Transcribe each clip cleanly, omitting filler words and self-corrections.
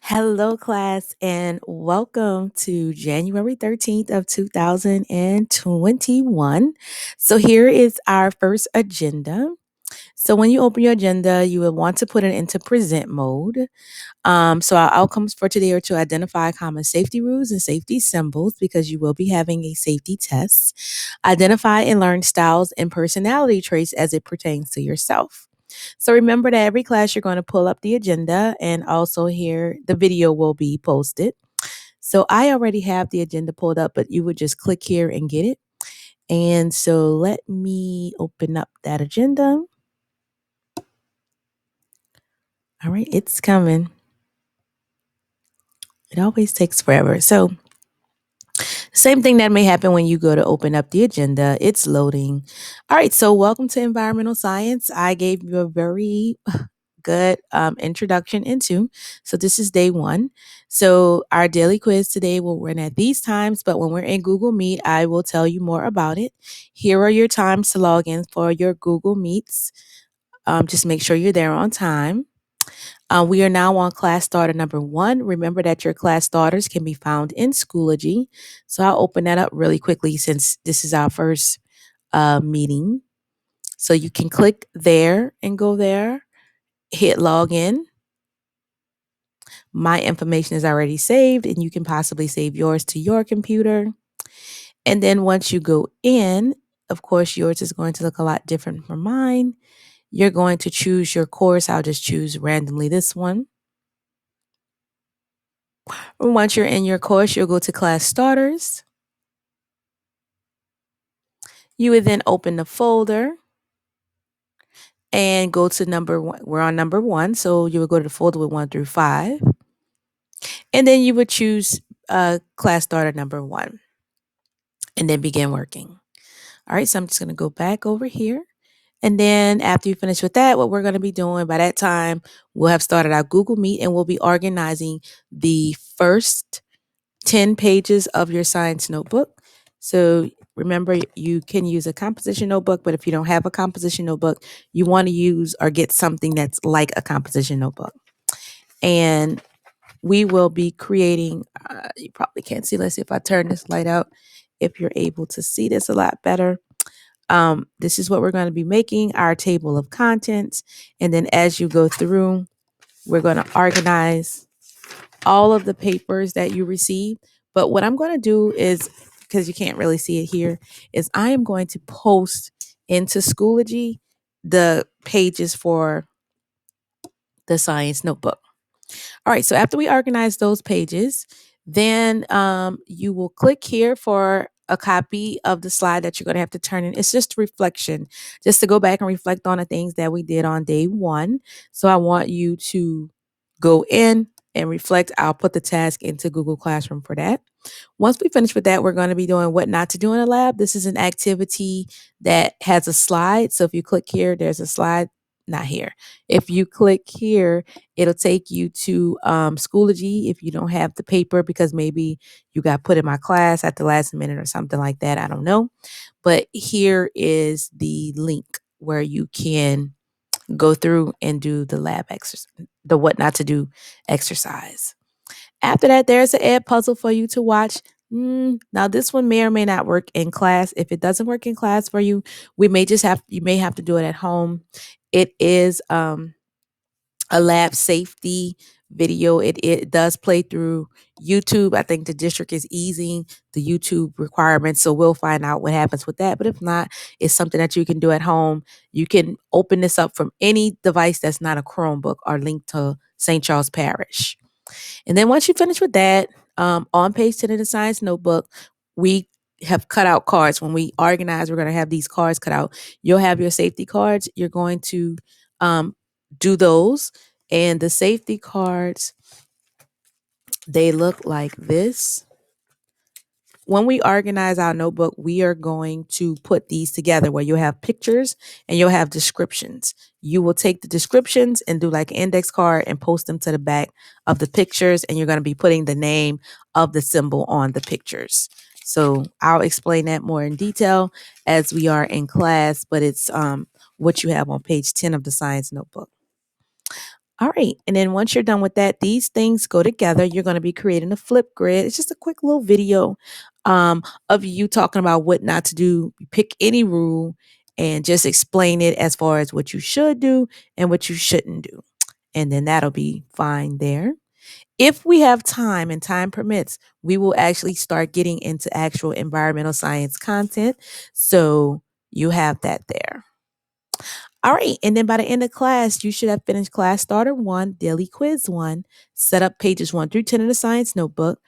Hello, class, and welcome to January 13th of 2021. So here is our first agenda. So when you open your agenda, you will want to put it into present mode. So our outcomes for today are to identify common safety rules and safety symbols because you will be having a safety test. Identify and learn styles and personality traits as it pertains to yourself. So remember that every class you're going to pull up the agenda and also here the video will be posted. So I already have the agenda pulled up, but you would just click here and get it. And so let me open up that agenda. All right, it's coming. It always takes forever. So same thing that may happen when you go to open up the agenda. It's loading. All right, so welcome to environmental science. I gave you a very good introduction into. So this is day one. So our daily quiz today will run at these times, but when we're in Google Meet, I will tell you more about it. Here are your times to log in for your Google Meets. Just make sure you're there on time. We are now on class starter number one. Remember that your class starters can be found in Schoology. So I'll open that up really quickly since this is our first meeting. So you can click there and go there, hit login. My information is already saved, and you can possibly save yours to your computer. And then once you go in, of course, yours is going to look a lot different from mine. You're going to choose your course. I'll just choose randomly this one. Once you're in your course, you'll go to class starters. You would then open the folder and go to number one. We're on number one, so you would go to the folder with 1 through 5. And then you would choose class starter number one and then begin working. All right, so I'm just going to go back over here. And then after you finish with that, what we're going to be doing by that time, we'll have started our Google Meet and we'll be organizing the first 10 pages of your science notebook. So remember, you can use a composition notebook, but if you don't have a composition notebook, you want to use or get something that's like a composition notebook. And we will be creating, you probably can't see, let's see if I turn this light out, if you're able to see this a lot better. This is what we're going to be making, our table of contents. And then as you go through, we're going to organize all of the papers that you receive. But what I'm going to do is, because you can't really see it here, is I am going to post into Schoology the pages for the science notebook. All right, so after we organize those pages, then you will click here for a copy of the slide that you're going to have to turn in. It's just a reflection, just to go back and reflect on the things that we did on day one. So I want you to go in and reflect. I'll put the task into Google Classroom for that. Once we finish with that, we're going to be doing what not to do in a lab. This is an activity that has a slide. So if you click here, there's a slide, not here. If you click here, it'll take you to Schoology if you don't have the paper because maybe you got put in my class at the last minute or something like that. I don't know. But here is the link where you can go through and do the lab exercise, the what not to do exercise. After that, there's an ed puzzle for you to watch. Now, this one may or may not work in class. If it doesn't work in class for you, you may have to do it at home. It is a lab safety video. It does play through YouTube. I think the district is easing the YouTube requirements, so we'll find out what happens with that. But if not, it's something that you can do at home. You can open this up from any device that's not a Chromebook or linked to St. Charles Parish. And then once you finish with that, on page 10 of the science notebook, we have cut out cards. When we organize, we're going to have these cards cut out. You'll have your safety cards. You're going to do those. And the safety cards, they look like this. When we organize our notebook, we are going to put these together where you'll have pictures and you'll have descriptions. You will take the descriptions and do like an index card and post them to the back of the pictures, and you're going to be putting the name of the symbol on the pictures. So I'll explain that more in detail as we are in class, but it's what you have on page 10 of the science notebook. All right. And then once you're done with that, these things go together. You're going to be creating a flip grid. It's just a quick little video of you talking about what not to do. You pick any rule and just explain it as far as what you should do and what you shouldn't do. And then that'll be fine there. If we have time and time permits, we will actually start getting into actual environmental science content. So you have that there. All right. And then by the end of class, you should have finished class starter one, daily quiz one, set up pages 1 through 10 in the science notebook,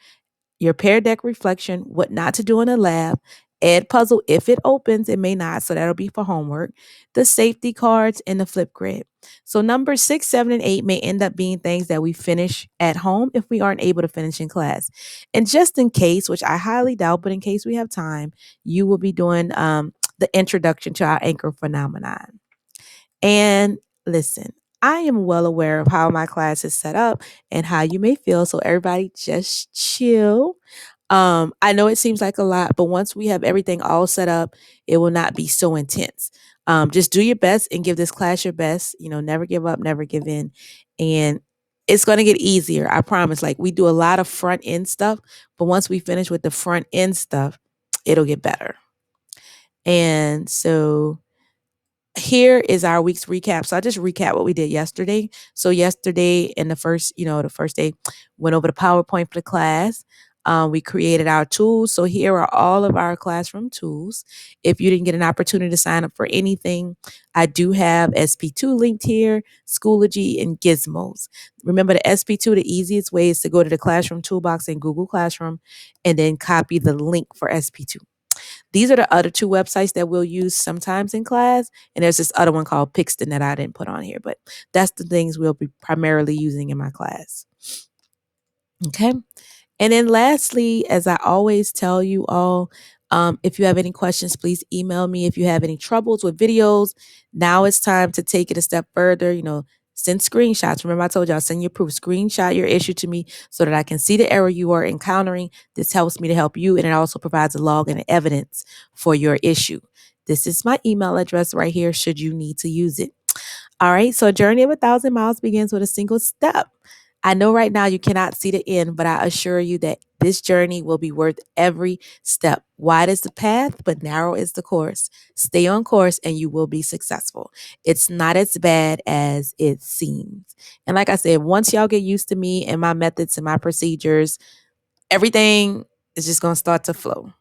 your pair deck reflection, what not to do in the lab, ed puzzle if it opens, it may not, so that'll be for homework, the safety cards, and the flip grid. So numbers 6, 7, and 8 may end up being things that we finish at home if we aren't able to finish in class. And just in case, which I highly doubt, but in case we have time, you will be doing the introduction to our anchor phenomenon. And listen, I am well aware of how my class is set up and how you may feel. So everybody just chill. I know it seems like a lot, but once we have everything all set up, it will not be so intense. Just do your best and give this class your best. Never give up, never give in. And it's going to get easier. I promise. Like we do a lot of front end stuff, but once we finish with the front end stuff, it'll get better. And so here is our week's recap. So I just recap what we did yesterday. So yesterday in the first day, went over the PowerPoint for the class. We created our tools. So here are all of our classroom tools. If you didn't get an opportunity to sign up for anything, I do have SP2 linked here, Schoology, and Gizmos. Remember the SP2, the easiest way is to go to the Classroom Toolbox in Google Classroom and then copy the link for SP2. These are the other two websites that we'll use sometimes in class. And there's this other one called Pixton that I didn't put on here, but that's the things we'll be primarily using in my class. Okay. And then lastly, as I always tell you all, if you have any questions, please email me. If you have any troubles with videos, now it's time to take it a step further. Send screenshots. Remember, I told y'all, send your proof, screenshot your issue to me so that I can see the error you are encountering. This helps me to help you, and it also provides a log and evidence for your issue. This is my email address right here, should you need to use it. All right, so a journey of 1,000 miles begins with a single step. I know right now you cannot see the end, but I assure you that this journey will be worth every step. Wide is the path, but narrow is the course. Stay on course and you will be successful. It's not as bad as it seems. And like I said, once y'all get used to me and my methods and my procedures, everything is just going to start to flow.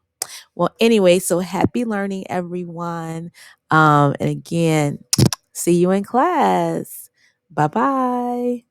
Well, anyway, so happy learning, everyone. And again, see you in class. Bye bye.